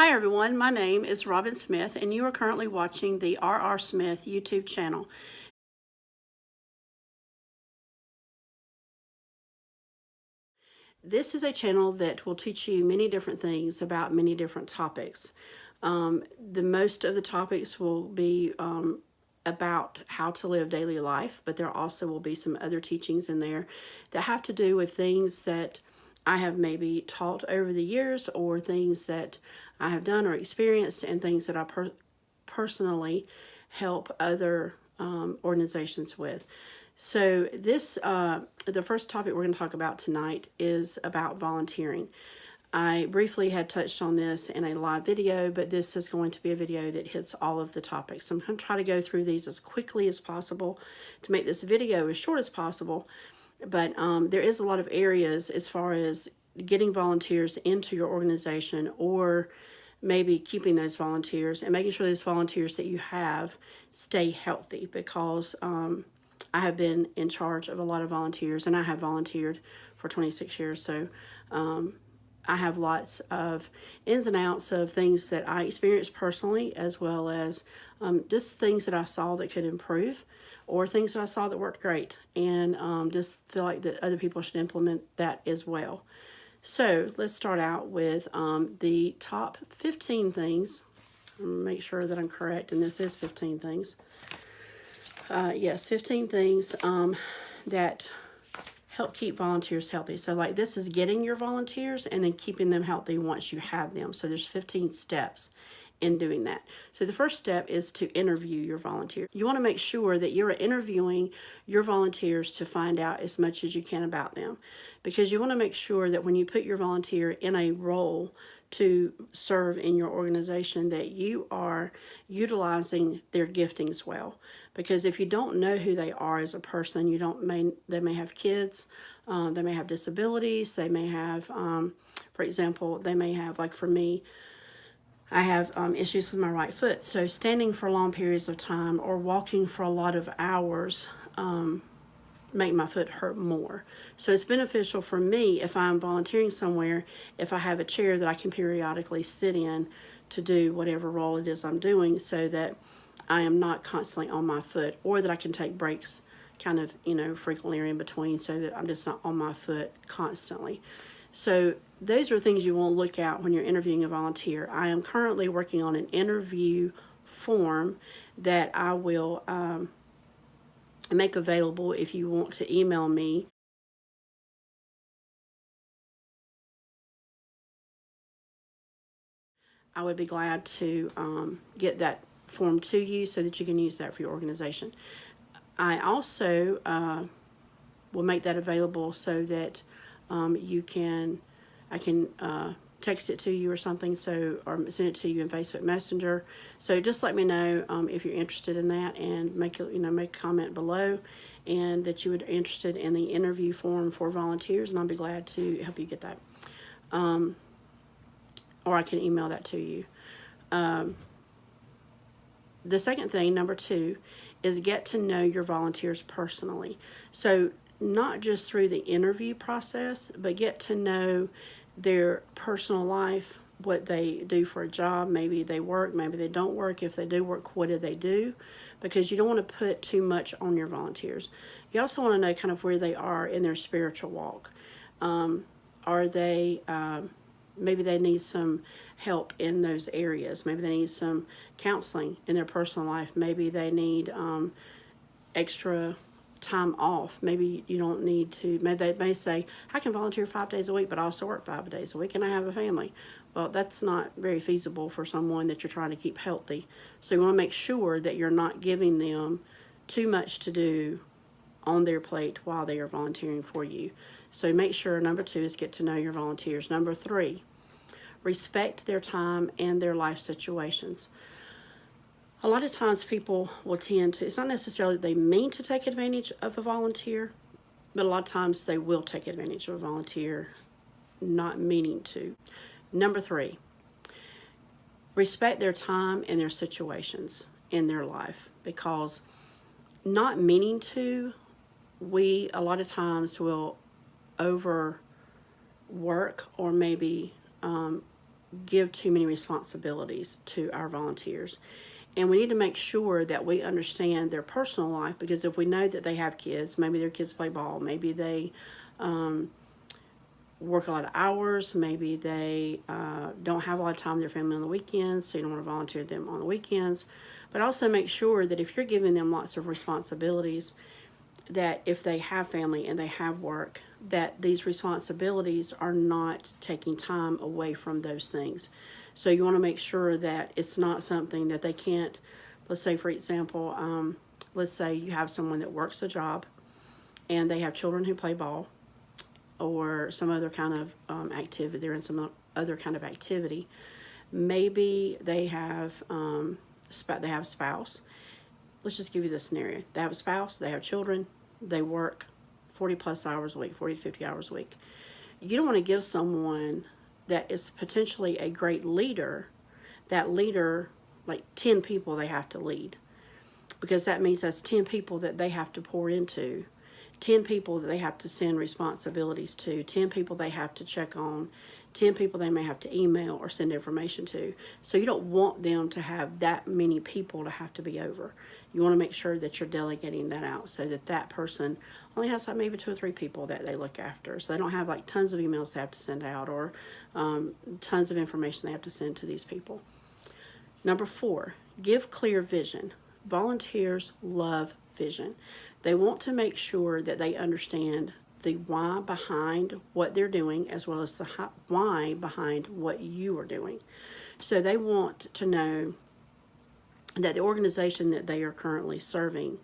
Hi everyone, my name is Robin Smith and you are currently watching the R.R. Smith YouTube channel. This is a channel that will teach you many different things about many different topics. The most of the topics will be about how to live daily life, but there also will be some other teachings in there that have to do with things that I have maybe taught over the years, or things that I have done or experienced, and things that I personally help other organizations with. So the first topic we're going to talk about tonight is about volunteering. I briefly had touched on this in a live video, but this is going to be a video that hits all of the topics. So I'm going to try to go through these as quickly as possible to make this video as short as possible. But there is a lot of areas as far as getting volunteers into your organization, or maybe keeping those volunteers and making sure those volunteers that you have stay healthy, because I have been in charge of a lot of volunteers, and I have volunteered for 26 years. So I have lots of ins and outs of things that I experienced personally, as well as just things that I saw that could improve, or things that I saw that worked great, and just feel like that other people should implement that as well. So let's start out with the top 15 things. Make sure that I'm correct, and this is 15 things. Yes, 15 things that help keep volunteers healthy. So like, this is getting your volunteers and then keeping them healthy once you have them. So there's 15 steps in doing that. So the first step is to interview your volunteer. You want to make sure that you're interviewing your volunteers to find out as much as you can about them, because you want to make sure that when you put your volunteer in a role to serve in your organization, that you are utilizing their giftings well. Because if you don't know who they are as a person, they may have kids, they may have disabilities, they may have, for example, they may have, like for me, I have issues with my right foot. So standing for long periods of time or walking for a lot of hours make my foot hurt more. So it's beneficial for me, if I'm volunteering somewhere, if I have a chair that I can periodically sit in to do whatever role it is I'm doing, so that I am not constantly on my foot, or that I can take breaks kind of, frequently or in between, so that I'm just not on my foot constantly. So those are things you want to look at when you're interviewing a volunteer. I am currently working on an interview form that I will make available if you want to email me. I would be glad to get that form to you so that you can use that for your organization. I also will make that available so that I can text it to you or something, or send it to you in Facebook Messenger. So just let me know if you're interested in that, and make a comment below, and that you would be interested in the interview form for volunteers, and I'll be glad to help you get that. Or I can email that to you. The second thing, number 2, is get to know your volunteers personally. So not just through the interview process, but get to know their personal life, what they do for a job. Maybe they work, maybe they don't work. If they do work, what do they do? Because you don't want to put too much on your volunteers. You also want to know kind of where they are in their spiritual walk. Are they, maybe they need some help in those areas. Maybe they need some counseling in their personal life. Maybe they need extra time off. Maybe you don't need to, maybe they may say, I can volunteer 5 days a week, but I also work 5 days a week, and I have a family. Well, that's not very feasible for someone that you're trying to keep healthy. So you want to make sure that you're not giving them too much to do on their plate while they are volunteering for you. So make sure, number 2 is get to know your volunteers. Number 3, respect their time and their life situations. A lot of times people will tend to, it's not necessarily they mean to take advantage of a volunteer, but a lot of times they will take advantage of a volunteer not meaning to. Number 3, respect their time and their situations in their life, because not meaning to, we a lot of times will overwork, or maybe give too many responsibilities to our volunteers. And we need to make sure that we understand their personal life, because if we know that they have kids, maybe their kids play ball, maybe they work a lot of hours, maybe they don't have a lot of time with their family on the weekends, so you don't want to volunteer them on the weekends. But also make sure that if you're giving them lots of responsibilities, that if they have family and they have work, that these responsibilities are not taking time away from those things. So you want to make sure that it's not something that they can't, let's say, for example, let's say you have someone that works a job and they have children who play ball or some other kind of activity, they're in some other kind of activity. Maybe they have a spouse. Let's just give you this scenario. They have a spouse, they have children, they work 40 plus hours a week, 40 to 50 hours a week. You don't want to give someone that is potentially a great leader, that leader, like 10 people they have to lead, because that means that's 10 people that they have to pour into, 10 people that they have to send responsibilities to, 10 people they have to check on, 10 people they may have to email or send information to. So you don't want them to have that many people to have to be over. You want to make sure that you're delegating that out so that that person only has like maybe 2 or 3 people that they look after. So they don't have like tons of emails they have to send out, or tons of information they have to send to these people. Number 4, give clear vision. Volunteers love vision. They want to make sure that they understand the why behind what they're doing, as well as the why behind what you are doing. So they want to know that the organization that they are currently serving,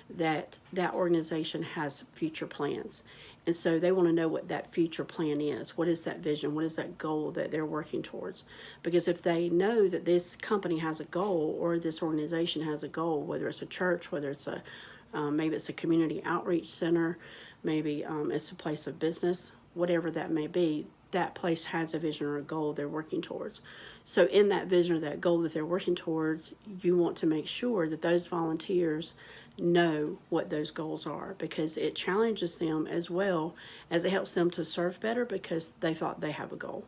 that organization has future plans. And so they want to know what that future plan is. What is that vision? What is that goal that they're working towards? Because if they know that this company has a goal, or this organization has a goal, whether it's a church, whether it's maybe it's a community outreach center, maybe it's a place of business, whatever that may be, that place has a vision or a goal they're working towards. So in that vision or that goal that they're working towards, you want to make sure that those volunteers know what those goals are, because it challenges them as well as it helps them to serve better because they thought they have a goal.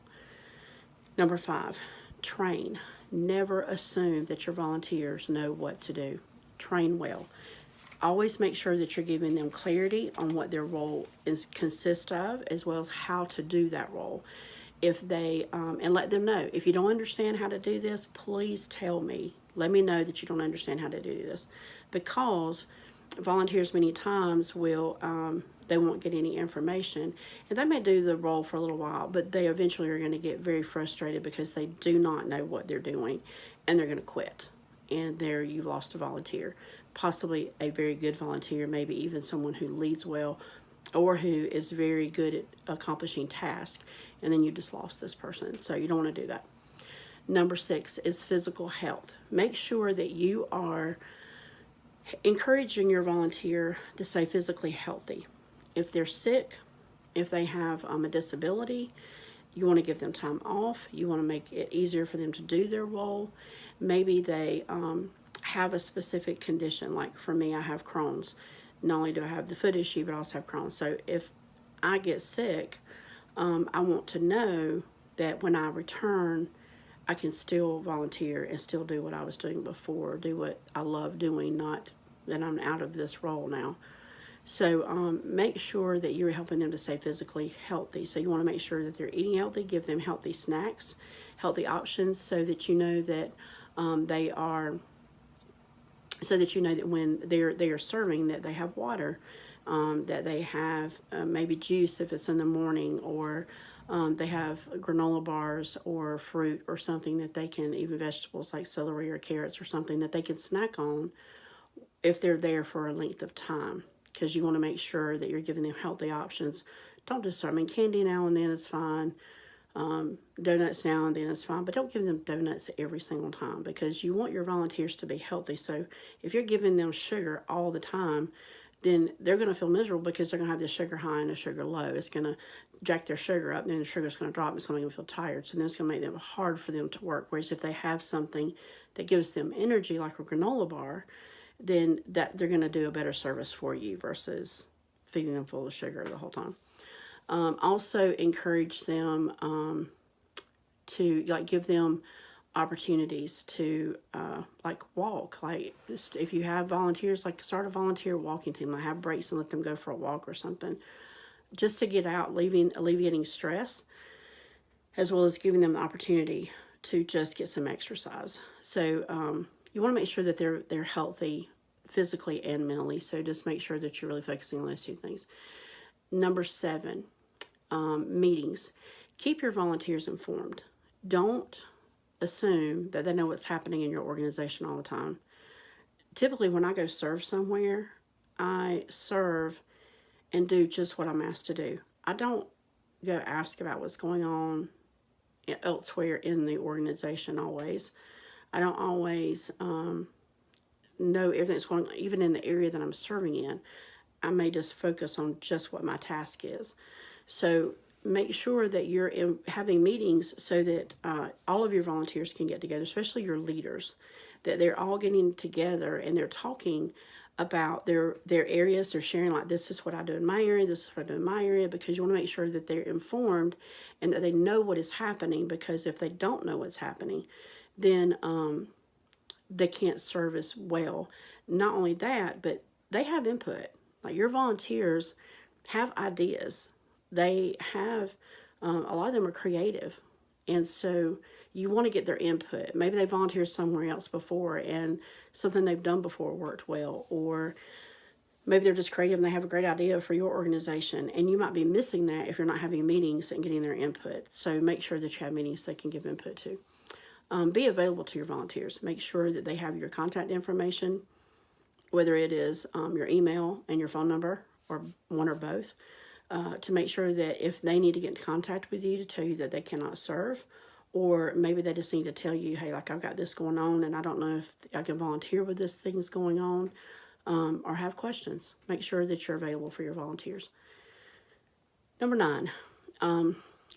Number 5, train. Never assume that your volunteers know what to do. Train well. Always make sure that you're giving them clarity on what their role consists of, as well as how to do that role. If they and let them know, if you don't understand how to do this, please tell me. Let me know that you don't understand how to do this, because volunteers many times will they won't get any information, and they may do the role for a little while, but they eventually are going to get very frustrated because they do not know what they're doing, and they're going to quit. And there you've lost a volunteer, possibly a very good volunteer, maybe even someone who leads well or who is very good at accomplishing tasks, and then you just lost this person. So you don't want to do that. Number 6 is physical health. Make sure that you are encouraging your volunteer to stay physically healthy. If they're sick, if they have a disability, you want to give them time off. You want to make it easier for them to do their role. Maybe they have a specific condition. Like for me, I have Crohn's. Not only do I have the foot issue, but I also have Crohn's. So if I get sick, I want to know that when I return, I can still volunteer and still do what I was doing before, do what I love doing, not that I'm out of this role now. So make sure that you're helping them to stay physically healthy. So you want to make sure that they're eating healthy, give them healthy snacks, healthy options, so that you know that they are, so that you know that when they are serving, that they have water, that they have maybe juice if it's in the morning, or they have granola bars or fruit or something that they can, even vegetables like celery or carrots or something that they can snack on if they're there for a length of time, because you want to make sure that you're giving them healthy options. Don't just serve them candy now and then is fine. Donuts now and then is fine, but don't give them donuts every single time, because you want your volunteers to be healthy. So if you're giving them sugar all the time, then they're going to feel miserable, because they're going to have the sugar high and the sugar low. It's going to jack their sugar up, and then the sugar's going to drop. It's going to make them feel tired. So then it's going to make them hard for them to work. Whereas if they have something that gives them energy, like a granola bar, then that they're going to do a better service for you versus feeding them full of sugar the whole time. Also encourage them to like give them opportunities to like walk. Like just if you have volunteers, like start a volunteer walking team. Like have breaks and let them go for a walk or something, just to get out, alleviating stress, as well as giving them the opportunity to just get some exercise. So you want to make sure that they're healthy physically and mentally. So just make sure that you're really focusing on those two things. Number 7, meetings. Keep your volunteers informed. Don't assume that they know what's happening in your organization all the time. Typically, when I go serve somewhere, I serve and do just what I'm asked to do. I don't go ask about what's going on elsewhere in the organization always. I don't always know everything that's going on, even in the area that I'm serving in. I may just focus on just what my task is. So make sure that you're having meetings so that all of your volunteers can get together, especially your leaders, that they're all getting together and they're talking about their areas. They're sharing like, this is what I do in my area, this is what I do in my area, because you want to make sure that they're informed and that they know what is happening, because if they don't know what's happening, then they can't serve as well. Not only that, but they have input. Like your volunteers have ideas. They have, a lot of them are creative. And so you want to get their input. Maybe they volunteered somewhere else before and something they've done before worked well. Or maybe they're just creative and they have a great idea for your organization. And you might be missing that if you're not having meetings and getting their input. So make sure that you have meetings they can give input to. Be available to your volunteers. Make sure that they have your contact information, whether it is your email and your phone number, or one or both, to make sure that if they need to get in contact with you to tell you that they cannot serve, or maybe they just need to tell you, hey, like I've got this going on and I don't know if I can volunteer with this thing's going on, or have questions. Make sure that you're available for your volunteers. Number 9,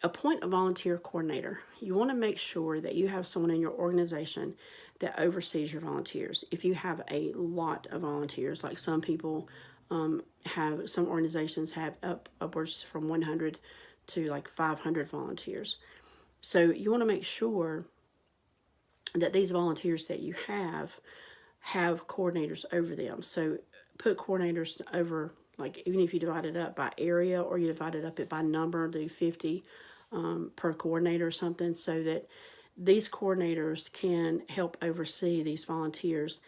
appoint a volunteer coordinator. You want to make sure that you have someone in your organization that oversees your volunteers. If you have a lot of volunteers, like some people have, some organizations have upwards from 100 to like 500 volunteers. So you want to make sure that these volunteers that you have coordinators over them. So put coordinators over, like even if you divide it up by area or you divide it up by number, do 50 per coordinator or something, so that these coordinators can help oversee these volunteers.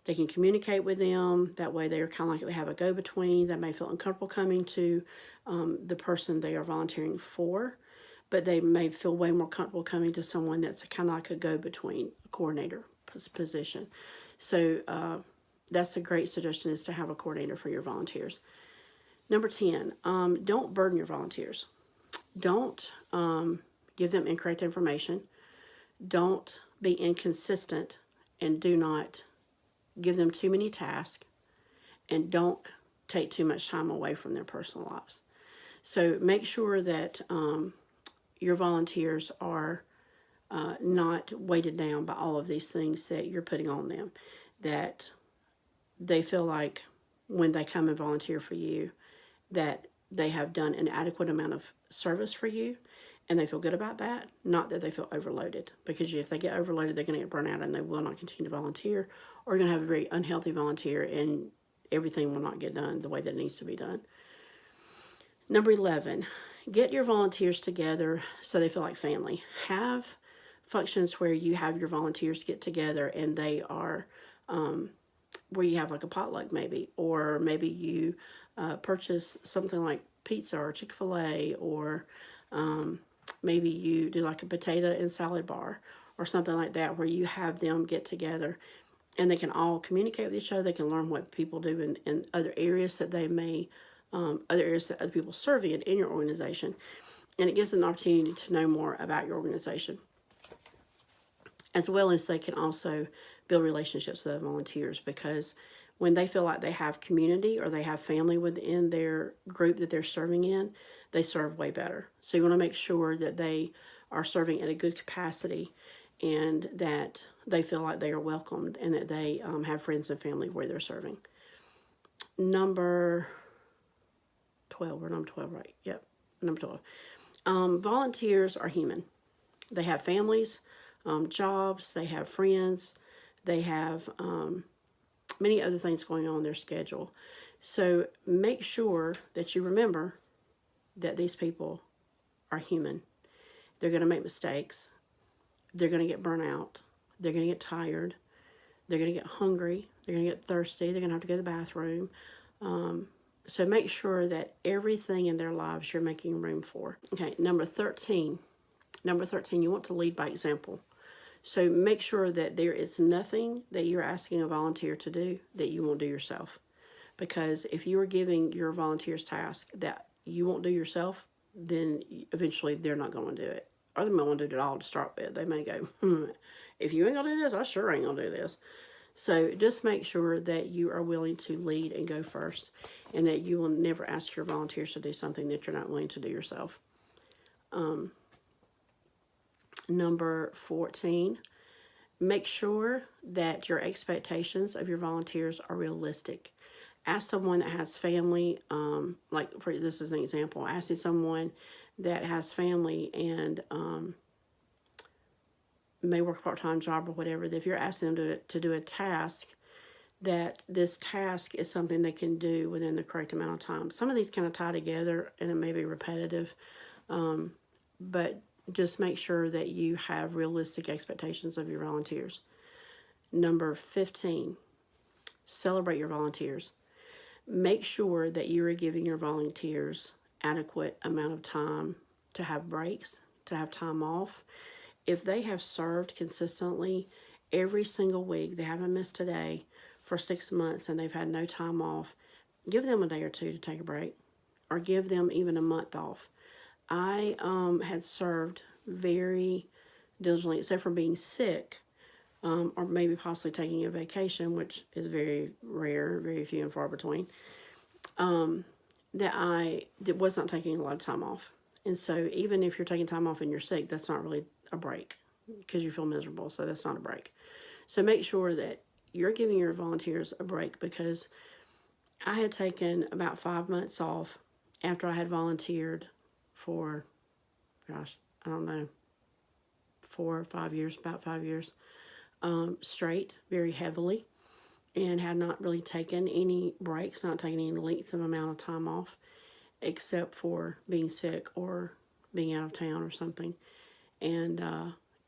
They can communicate with them. That way they're kind of like they have a go-between. They may feel uncomfortable coming to the person they are volunteering for, but they may feel way more comfortable coming to someone that's kind of like a go-between coordinator position. So that's a great suggestion, is to have a coordinator for your volunteers. Number 10, don't burden your volunteers. Don't give them incorrect information. Don't be inconsistent, and do not give them too many tasks, and don't take too much time away from their personal lives. So make sure that your volunteers are not weighted down by all of these things that you're putting on them, that they feel like when they come and volunteer for you that they have done an adequate amount of service for you, and they feel good about that, not that they feel overloaded. Because if they get overloaded, they're going to get burnt out and they will not continue to volunteer, or you're going to have a very unhealthy volunteer and everything will not get done the way that it needs to be done. Number 11, get your volunteers together so they feel like family. Have functions where you have your volunteers get together and they are, where you have like a potluck maybe, or maybe you purchase something like pizza or Chick-fil-A, or maybe you do like a potato and salad bar or something like that, where you have them get together and they can all communicate with each other. They can learn what people do in other areas that they may, other areas that other people serve in your organization. And it gives them an opportunity to know more about your organization, as well as they can also build relationships with other volunteers, because when they feel like they have community or they have family within their group that they're serving in, they serve way better. So you want to make sure that they are serving at a good capacity and that they feel like they are welcomed and that they have friends and family where they're serving. Number 12, right? Yep, number 12. Volunteers are human. They have families, jobs, they have friends, they have many other things going on in their schedule. So make sure that you remember that these people are human. They're going to make mistakes. They're going to get burnt out. They're going to get tired. They're going to get hungry. They're going to get thirsty. They're going to have to go to the bathroom. So make sure that everything in their lives you're making room for. Okay, number 13. Number 13, you want to lead by example. So make sure that there is nothing that you're asking a volunteer to do that you won't do yourself. Because if you are giving your volunteers tasks that you won't do yourself, then eventually they're not going to do it. Or they might want to do it all to start with. They may go, if you ain't going to do this, I sure ain't going to do this. So just make sure that you are willing to lead and go first, and that you will never ask your volunteers to do something that you're not willing to do yourself. Number 14, make sure that your expectations of your volunteers are realistic. Ask someone that has family, this is an example, asking someone that has family and may work a part-time job or whatever, that if you're asking them to do a task, that this task is something they can do within the correct amount of time. Some of these kind of tie together and it may be repetitive, but just make sure that you have realistic expectations of your volunteers. Number 15, celebrate your volunteers. Make sure that you are giving your volunteers adequate amount of time to have breaks, to have time off. If they have served consistently every single week, they haven't missed a day for 6 months and they've had no time off, give them a day or two to take a break, or give them even a month off. I had served very diligently, except for being sick, or maybe possibly taking a vacation, which is very rare, very few and far between, that I was not taking a lot of time off. And so even if you're taking time off and you're sick, that's not really a break, because you feel miserable, so that's not a break. So make sure that you're giving your volunteers a break, because I had taken about 5 months off after I had volunteered for, gosh, I don't know, 4 or 5 years, about 5 years, straight, very heavily, and had not really taken any breaks, not taken any length of amount of time off, except for being sick or being out of town or something. And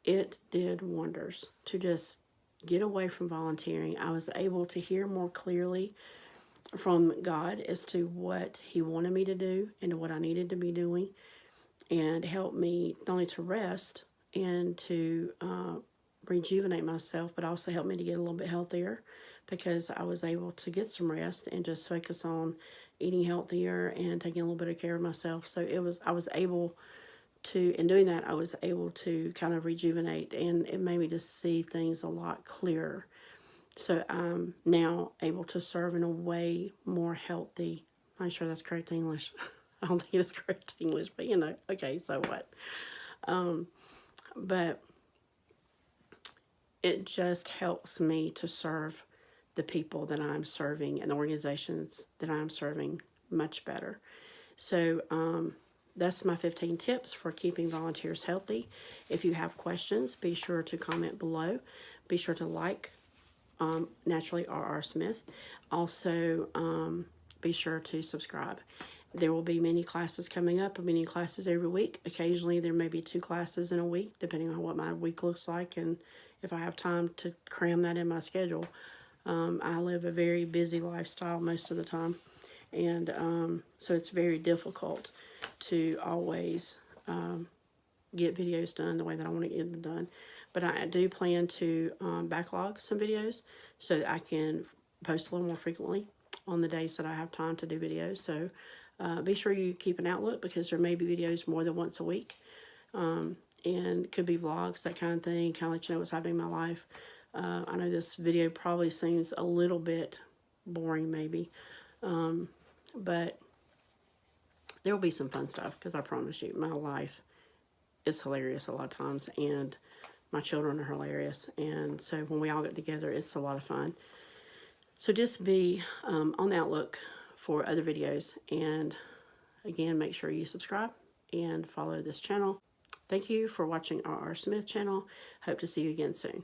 it did wonders to just get away from volunteering. I was able to hear more clearly from God as to what He wanted me to do and what I needed to be doing, and help me not only to rest and to rejuvenate myself, but also help me to get a little bit healthier, because I was able to get some rest and just focus on eating healthier and taking a little bit of care of myself. So I was able to, in doing that, I was able to kind of rejuvenate, and it made me just see things a lot clearer. So I'm now able to serve in a way more healthy. I'm sure that's correct English. I don't think it's correct English, but okay, so what? But it just helps me to serve the people that I'm serving and the organizations that I'm serving much better. So that's my 15 tips for keeping volunteers healthy. If you have questions, be sure to comment below. Be sure to like Naturally R.R. Smith. Also, be sure to subscribe. There will be many classes coming up, many classes every week. Occasionally there may be 2 classes in a week, depending on what my week looks like and if I have time to cram that in my schedule. I live a very busy lifestyle most of the time, and so it's very difficult to always get videos done the way that I want to get them done. But I do plan to backlog some videos so that I can post a little more frequently on the days that I have time to do videos. So be sure you keep an outlook, because there may be videos more than once a week. And could be vlogs, that kind of thing, kind of let you know what's happening in my life. I know this video probably seems a little bit boring maybe, but there will be some fun stuff, because I promise you, my life is hilarious a lot of times, and my children are hilarious, and so when we all get together, it's a lot of fun. So just be on the outlook for other videos, and again, make sure you subscribe and follow this channel. Thank you for watching our Smith channel. Hope to see you again soon.